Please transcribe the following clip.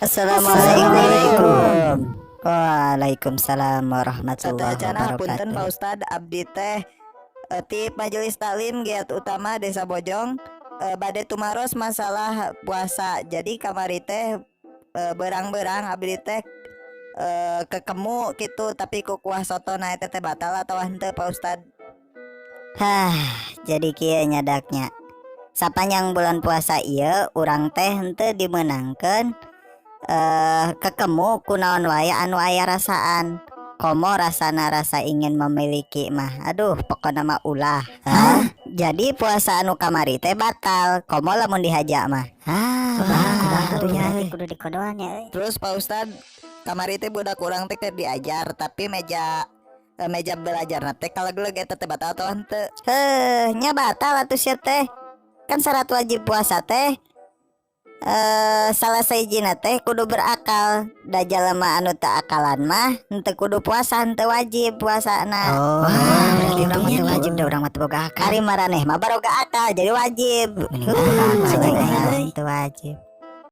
Assalamualaikum. Waalaikumsalam warahmatullahi Sateueusna punten Pak wabarakatuh. Ustad, abdi teh ti Majelis Talim Giat Utama Desa Bojong bade tumaros masalah puasa. Jadi kamari teh berang-berang abdi teh kekemu gitu, tapi ku kuah soto na eta teh batal atau henteu Pak Ustad? Hah, jadi kieu nyadaknya. Sapanjang bulan puasa ieu urang teh henteu dimenangkeun kekemu kunaon wae anu aya rasaan. Komo rasana rasa ingin memiliki mah. Aduh, pokona mah ulah. Hah? Jadi puasa anu kamari teh batal. Komo lamun dihaja mah. Kudu dikodoan ya. Terus Pak Ustad, kamari teh budak urang teh keur diajar, tapi meja belajar teh kaleg-leg eta teh batal atau henteu? Nya batal atuh sia teh. Kan syarat wajib puasa teh salah sahijina teh kudu berakal. Da jalema anu teu akalan mah henteu kudu puasa, henteu wajib puasana. Berarti urang mah teu wajib da urang mah teu boga akal. Ari maraneh mah baroga akal jadi wajib. Mending boga akal, Henteu wajib.